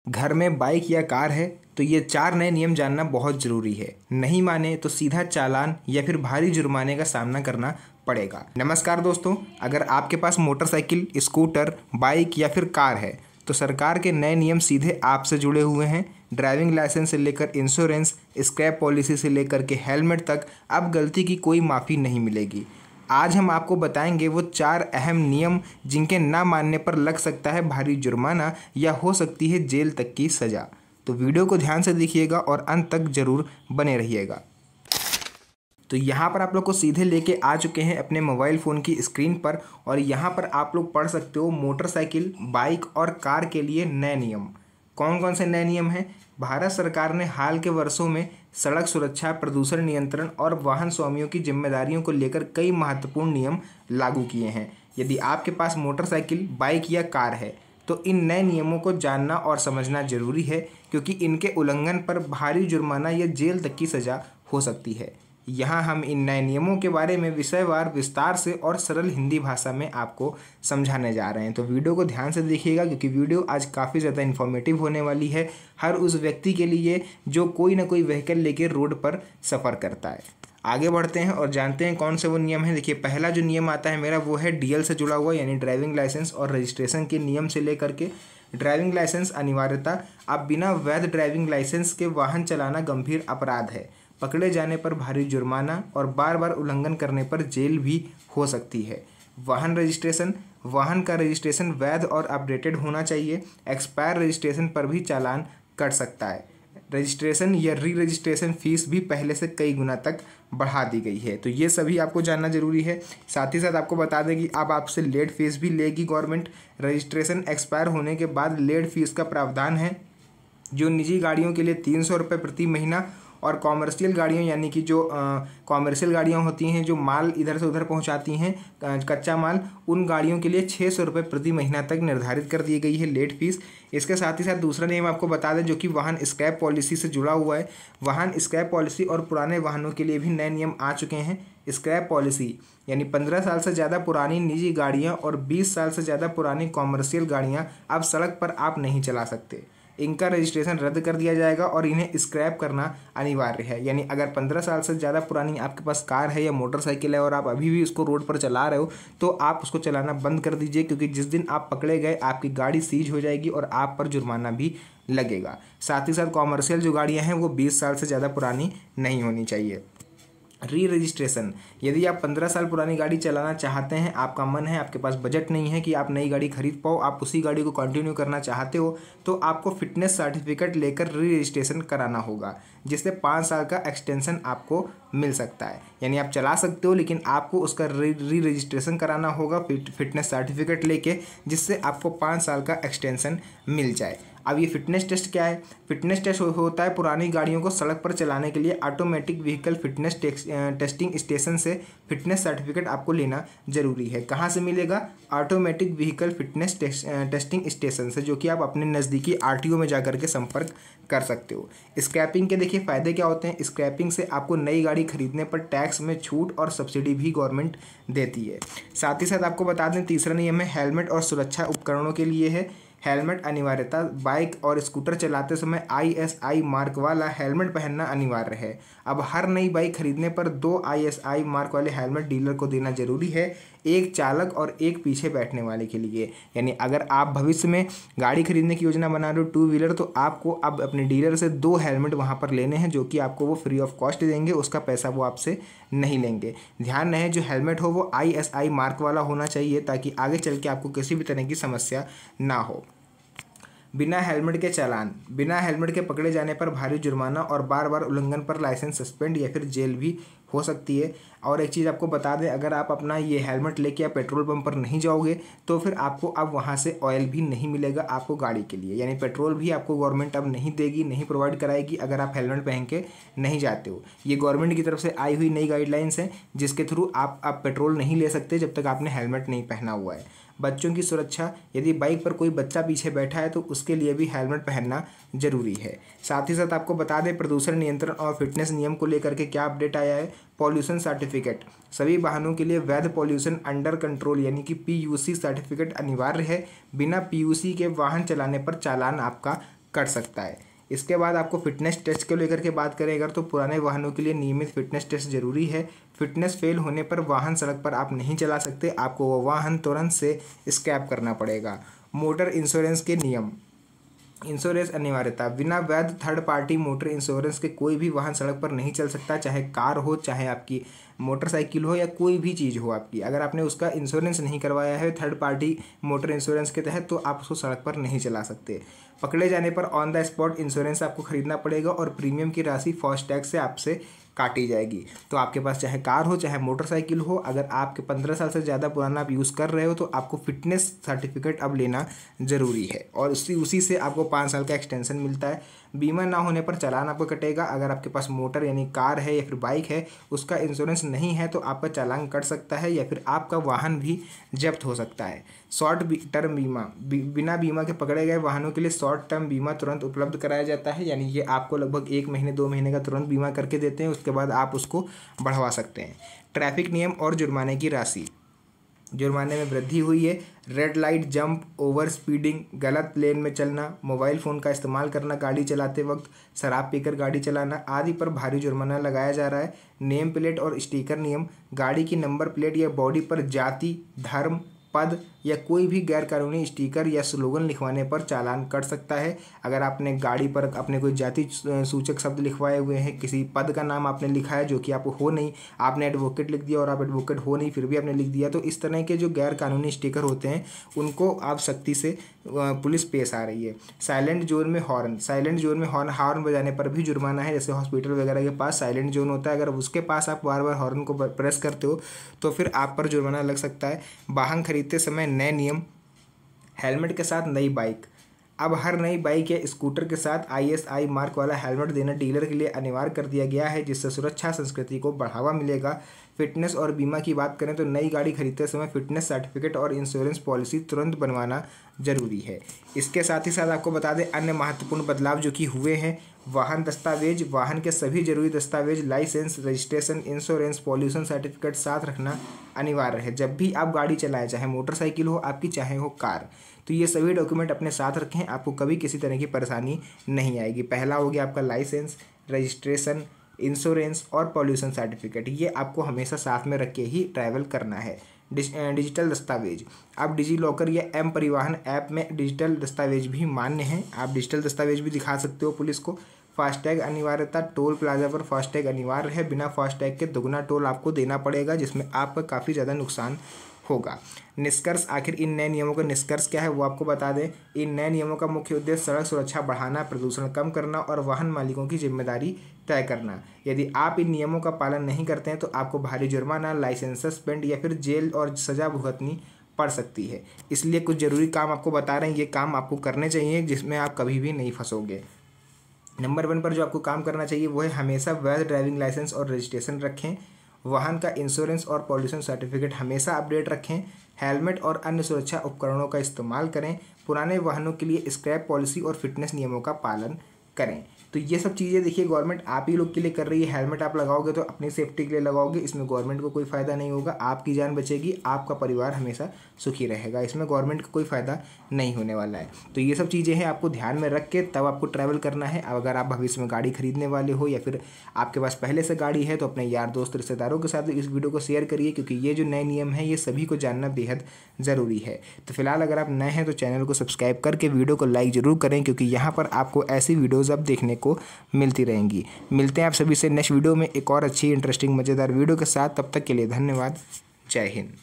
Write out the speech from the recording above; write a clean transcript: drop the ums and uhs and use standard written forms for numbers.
घर में बाइक या कार है तो ये 4 नए नियम जानना बहुत ज़रूरी है। नहीं माने तो सीधा चालान या फिर भारी जुर्माने का सामना करना पड़ेगा। नमस्कार दोस्तों, अगर आपके पास मोटरसाइकिल, स्कूटर, बाइक या फिर कार है तो सरकार के नए नियम सीधे आपसे जुड़े हुए हैं। ड्राइविंग लाइसेंस से लेकर इंश्योरेंस, स्क्रैप पॉलिसी से लेकर के हेलमेट तक अब गलती की कोई माफ़ी नहीं मिलेगी। आज हम आपको बताएंगे वो 4 अहम नियम जिनके ना मानने पर लग सकता है भारी जुर्माना या हो सकती है जेल तक की सज़ा। तो वीडियो को ध्यान से देखिएगा और अंत तक ज़रूर बने रहिएगा। तो यहाँ पर आप लोग को सीधे लेके आ चुके हैं अपने मोबाइल फ़ोन की स्क्रीन पर और यहाँ पर आप लोग पढ़ सकते हो मोटरसाइकिल, बाइक और कार के लिए नए नियम। कौन कौन से नए नियम हैं? भारत सरकार ने हाल के वर्षों में सड़क सुरक्षा, प्रदूषण नियंत्रण और वाहन स्वामियों की जिम्मेदारियों को लेकर कई महत्वपूर्ण नियम लागू किए हैं। यदि आपके पास मोटरसाइकिल, बाइक या कार है तो इन नए नियमों को जानना और समझना जरूरी है, क्योंकि इनके उल्लंघन पर भारी जुर्माना या जेल तक की सज़ा हो सकती है। यहाँ हम इन नए नियमों के बारे में विषयवार विस्तार से और सरल हिंदी भाषा में आपको समझाने जा रहे हैं। तो वीडियो को ध्यान से देखिएगा, क्योंकि वीडियो आज काफ़ी ज़्यादा इन्फॉर्मेटिव होने वाली है हर उस व्यक्ति के लिए जो कोई ना कोई व्हीकल लेकर रोड पर सफ़र करता है। आगे बढ़ते हैं और जानते हैं कौन से वो नियम हैं। देखिए, पहला जो नियम आता है मेरा वो है डीएल से जुड़ा हुआ, यानी ड्राइविंग लाइसेंस और रजिस्ट्रेशन के नियम से लेकर के ड्राइविंग लाइसेंस अनिवार्यता। अब बिना वैध ड्राइविंग लाइसेंस के वाहन चलाना गंभीर अपराध है। पकड़े जाने पर भारी जुर्माना और बार बार उल्लंघन करने पर जेल भी हो सकती है। वाहन रजिस्ट्रेशन, वाहन का रजिस्ट्रेशन वैध और अपडेटेड होना चाहिए। एक्सपायर रजिस्ट्रेशन पर भी चालान कट सकता है। रजिस्ट्रेशन या री रजिस्ट्रेशन फीस भी पहले से कई गुना तक बढ़ा दी गई है। तो ये सभी आपको जानना जरूरी है। साथ ही साथ आपको बता दें कि अब आपसे लेट फीस भी लेगी गवर्नमेंट। रजिस्ट्रेशन एक्सपायर होने के बाद लेट फीस का प्रावधान है, जो निजी गाड़ियों के लिए 300 रुपये प्रति महीना और कॉमर्शियल गाड़ियों, यानी कि जो कॉमर्शियल गाड़ियाँ होती हैं जो माल इधर से उधर पहुंचाती हैं, कच्चा माल, उन गाड़ियों के लिए 600 रुपये प्रति महीना तक निर्धारित कर दी गई है लेट फीस। इसके साथ ही साथ दूसरा नियम आपको बता दें जो कि वाहन स्क्रैप पॉलिसी से जुड़ा हुआ है। वाहन स्क्रैप पॉलिसी और पुराने वाहनों के लिए भी नए नियम आ चुके हैं। स्क्रैप पॉलिसी यानी 15 साल से ज़्यादा पुरानी निजी गाड़ियाँ और 20 साल से ज़्यादा पुरानी कॉमर्शियल गाड़ियाँ अब सड़क पर आप नहीं चला सकते। इनका रजिस्ट्रेशन रद्द कर दिया जाएगा और इन्हें स्क्रैप करना अनिवार्य है। यानी अगर 15 साल से ज़्यादा पुरानी आपके पास कार है या मोटरसाइकिल है और आप अभी भी उसको रोड पर चला रहे हो तो आप उसको चलाना बंद कर दीजिए, क्योंकि जिस दिन आप पकड़े गए आपकी गाड़ी सीज हो जाएगी और आप पर जुर्माना भी लगेगा। साथ ही साथ कॉमर्शियल जो गाड़ियाँ हैं वो 20 साल से ज़्यादा पुरानी नहीं होनी चाहिए। री रजिस्ट्रेशन, यदि आप 15 साल पुरानी गाड़ी चलाना चाहते हैं, आपका मन है, आपके पास बजट नहीं है कि आप नई गाड़ी खरीद पाओ, आप उसी गाड़ी को कंटिन्यू करना चाहते हो, तो आपको फिटनेस सर्टिफिकेट लेकर री रजिस्ट्रेशन कराना होगा, जिससे 5 साल का एक्सटेंशन आपको मिल सकता है। यानी आप चला सकते हो लेकिन आपको उसका री रजिस्ट्रेशन कराना होगा फिटनेस सर्टिफिकेट लेके, जिससे आपको 5 साल का एक्सटेंशन मिल जाए। अब ये फिटनेस टेस्ट क्या है? फिटनेस टेस्ट होता है पुरानी गाड़ियों को सड़क पर चलाने के लिए automatic vehicle fitness testing station से फिटनेस सर्टिफिकेट आपको लेना जरूरी है। कहाँ से मिलेगा? Automatic vehicle fitness testing station से, जो कि आप अपने नज़दीकी आरटीओ में जाकर के संपर्क कर सकते हो। स्क्रैपिंग के देखिए फ़ायदे क्या होते हैं। स्क्रैपिंग से आपको नई गाड़ी खरीदने पर टैक्स में छूट और सब्सिडी भी गवर्नमेंट देती है। साथ ही साथ आपको बता दें तीसरा नियम है हेलमेट और सुरक्षा उपकरणों के लिए है। हेलमेट अनिवार्यता, बाइक और स्कूटर चलाते समय ISI मार्क वाला हेलमेट पहनना अनिवार्य है। अब हर नई बाइक खरीदने पर 2 ISI मार्क वाले हेलमेट डीलर को देना जरूरी है, एक चालक और एक पीछे बैठने वाले के लिए। यानी अगर आप भविष्य में गाड़ी खरीदने की योजना बना रहे हो 2 व्हीलर, तो आपको अब अपने डीलर से 2 हेलमेट वहाँ पर लेने हैं, जो कि आपको वो फ्री ऑफ कॉस्ट देंगे, उसका पैसा वो आपसे नहीं लेंगे। ध्यान रहे जो हेलमेट हो वो ISI मार्क वाला होना चाहिए, ताकि आगे चल के आपको किसी भी तरह की समस्या ना हो। बिना हेलमेट के चालान, बिना हेलमेट के पकड़े जाने पर भारी जुर्माना और बार बार उल्लंघन पर लाइसेंस सस्पेंड या फिर जेल भी हो सकती है। और एक चीज़ आपको बता दें, अगर आप अपना ये हेलमेट लेके आप पेट्रोल पंप पर नहीं जाओगे तो फिर आपको अब वहाँ से ऑयल भी नहीं मिलेगा आपको गाड़ी के लिए। यानी पेट्रोल भी आपको गवर्नमेंट अब नहीं देगी, नहीं प्रोवाइड कराएगी अगर आप हेलमेट पहन के नहीं जाते हो। ये गवर्नमेंट की तरफ से आई हुई नई गाइडलाइंस हैं, जिसके थ्रू आप पेट्रोल नहीं ले सकते जब तक आपने हेलमेट नहीं पहना हुआ है। बच्चों की सुरक्षा, यदि बाइक पर कोई बच्चा पीछे बैठा है तो उसके लिए भी हेलमेट पहनना जरूरी है। साथ ही साथ आपको बता दें प्रदूषण नियंत्रण और फिटनेस नियम को लेकर के क्या अपडेट आया है। पॉल्यूशन सर्टिफिकेट, सभी वाहनों के लिए वैध पॉल्यूशन अंडर कंट्रोल यानी कि PUC सर्टिफिकेट अनिवार्य है। बिना PUC के वाहन चलाने पर चालान आपका कर सकता है। इसके बाद आपको फिटनेस टेस्ट को लेकर के बात करें अगर, तो पुराने वाहनों के लिए नियमित फिटनेस टेस्ट जरूरी है। फिटनेस फेल होने पर वाहन सड़क पर आप नहीं चला सकते, आपको वो वाहन तुरंत से स्क्रैप करना पड़ेगा। मोटर इंश्योरेंस के नियम, इंश्योरेंस अनिवार्यता, बिना वैध थर्ड पार्टी मोटर इंश्योरेंस के कोई भी वाहन सड़क पर नहीं चल सकता, चाहे कार हो, चाहे आपकी मोटरसाइकिल हो, या कोई भी चीज़ हो आपकी। अगर आपने उसका इंश्योरेंस नहीं करवाया है थर्ड पार्टी मोटर इंश्योरेंस के तहत, तो आप उसको सड़क पर नहीं चला सकते। पकड़े जाने पर ऑन द स्पॉट इंश्योरेंस आपको खरीदना पड़ेगा और प्रीमियम की राशि फास्टैग से आपसे काटी जाएगी। तो आपके पास चाहे कार हो चाहे मोटरसाइकिल हो, अगर आपके 15 साल से ज़्यादा पुराना आप यूज़ कर रहे हो, तो आपको फिटनेस सर्टिफिकेट अब लेना ज़रूरी है और उसी से आपको 5 साल का एक्सटेंशन मिलता है। बीमा ना होने पर चालान आपको कटेगा। अगर आपके पास मोटर यानी कार है या फिर बाइक है, उसका इंश्योरेंस नहीं है, तो आपका चालान कट सकता है या फिर आपका वाहन भी जब्त हो सकता है। शॉर्ट टर्म बीमा, बिना बीमा के पकड़े गए वाहनों के लिए शॉर्ट टर्म बीमा तुरंत उपलब्ध कराया जाता है, यानी ये आपको लगभग 1 महीने 2 महीने का तुरंत बीमा करके देते हैं, उसके बाद आप उसको बढ़वा सकते हैं। ट्रैफिक नियम और जुर्माने की राशि, जुर्माने में वृद्धि हुई है। Red light, jump, over speeding, गलत लेन में चलना, मोबाइल फ़ोन का इस्तेमाल करना गाड़ी चलाते वक्त, शराब पीकर गाड़ी चलाना आदि पर भारी जुर्माना लगाया जा रहा है। नेम प्लेट और स्टिकर नियम, गाड़ी की नंबर प्लेट या बॉडी पर जाति, धर्म, पद या कोई भी गैरकानूनी स्टिकर या स्लोगन लिखवाने पर चालान कट सकता है। अगर आपने गाड़ी पर अपने कोई जाति सूचक शब्द लिखवाए हुए हैं, किसी पद का नाम आपने लिखा है जो कि आपको हो नहीं, आपने एडवोकेट लिख दिया और आप एडवोकेट हो नहीं फिर भी आपने लिख दिया, तो इस तरह के जो गैरकानूनी स्टिकर होते हैं उनको आप सख्ती से पुलिस पेश आ रही है। साइलेंट जोन में हॉर्न, साइलेंट जोन में हॉर्न बजाने पर भी जुर्माना है। जैसे हॉस्पिटल वगैरह के पास साइलेंट जोन होता है, अगर उसके पास आप बार बार हॉर्न को प्रेस करते हो तो फिर आप पर जुर्माना लग सकता है। वाहन खरीदते समय नए नियम, हेलमेट के साथ नई बाइक, अब हर नई बाइक या स्कूटर के साथ ISI मार्क वाला हेलमेट देना डीलर के लिए अनिवार्य कर दिया गया है, जिससे सुरक्षा संस्कृति को बढ़ावा मिलेगा। फिटनेस और बीमा की बात करें तो नई गाड़ी खरीदते समय फिटनेस सर्टिफिकेट और इंश्योरेंस पॉलिसी तुरंत बनवाना जरूरी है। इसके साथ ही साथ आपको बता दें अन्य महत्वपूर्ण बदलाव जो कि हुए हैं। वाहन दस्तावेज, वाहन के सभी जरूरी दस्तावेज, licence, registration, insurance, pollution certificate साथ रखना अनिवार्य है। जब भी आप गाड़ी चलाएं, चाहे मोटरसाइकिल हो आपकी चाहे हो कार, तो ये सभी डॉक्यूमेंट अपने साथ रखें, आपको कभी किसी तरह की परेशानी नहीं आएगी। पहला हो गया आपका लाइसेंस, रजिस्ट्रेशन, इंश्योरेंस और पॉल्यूशन सर्टिफिकेट, ये आपको हमेशा साथ में रख के ही ट्रैवल करना है। डिजिटल दस्तावेज, आप डिजी लॉकर या एम परिवहन ऐप में डिजिटल दस्तावेज भी मान्य हैं, आप डिजिटल दस्तावेज भी दिखा सकते हो पुलिस को। फास्टैग अनिवार्यता, टोल प्लाजा पर फास्टैग अनिवार्य है, बिना फास्टैग के दोगुना टोल आपको देना पड़ेगा, जिसमें आपका काफ़ी ज़्यादा नुकसान होगा। निष्कर्ष, आखिर इन नए नियमों का निष्कर्ष क्या है वो आपको बता दें। इन नए नियमों का मुख्य उद्देश्य सड़क सुरक्षा बढ़ाना, प्रदूषण कम करना और वाहन मालिकों की जिम्मेदारी तय करना। यदि आप इन नियमों का पालन नहीं करते हैं तो आपको भारी जुर्माना, लाइसेंस सस्पेंड या फिर जेल और सज़ा भुगतनी पड़ सकती है। इसलिए कुछ ज़रूरी काम आपको बता रहे हैं, ये काम आपको करने चाहिए जिसमें आप कभी भी नहीं फंसोगे। नंबर 1 पर जो आपको काम करना चाहिए वो है हमेशा वैध ड्राइविंग लाइसेंस और रजिस्ट्रेशन रखें। वाहन का इंश्योरेंस और पॉल्यूशन सर्टिफिकेट हमेशा अपडेट रखें। हेलमेट और अन्य सुरक्षा उपकरणों का इस्तेमाल करें। पुराने वाहनों के लिए स्क्रैप पॉलिसी और फिटनेस नियमों का पालन करें। तो ये सब चीज़ें देखिए गवर्नमेंट आप ही लोग के लिए कर रही है। हेलमेट आप लगाओगे तो अपनी सेफ्टी के लिए लगाओगे, इसमें गवर्नमेंट को कोई फ़ायदा नहीं होगा, आपकी जान बचेगी, आपका परिवार हमेशा सुखी रहेगा, इसमें गवर्नमेंट को कोई फ़ायदा नहीं होने वाला है। तो ये सब चीज़ें हैं आपको ध्यान में रख के तब आपको ट्रैवल करना है। अब अगर आप भविष्य में गाड़ी खरीदने वाले हो या फिर आपके पास पहले से गाड़ी है तो अपने यार दोस्त रिश्तेदारों के साथ इस वीडियो को शेयर करिए, क्योंकि ये जो नए नियम हैं ये सभी को जानना बेहद ज़रूरी है। तो फिलहाल अगर आप नए हैं तो चैनल को सब्सक्राइब करके वीडियो को लाइक ज़रूर करें, क्योंकि यहाँ पर आपको ऐसी वीडियोज़ अब देखने को मिलती रहेंगी। मिलते हैं आप सभी से नेक्स्ट वीडियो में एक और अच्छी इंटरेस्टिंग मज़ेदार वीडियो के साथ। तब तक के लिए धन्यवाद। जय हिंद।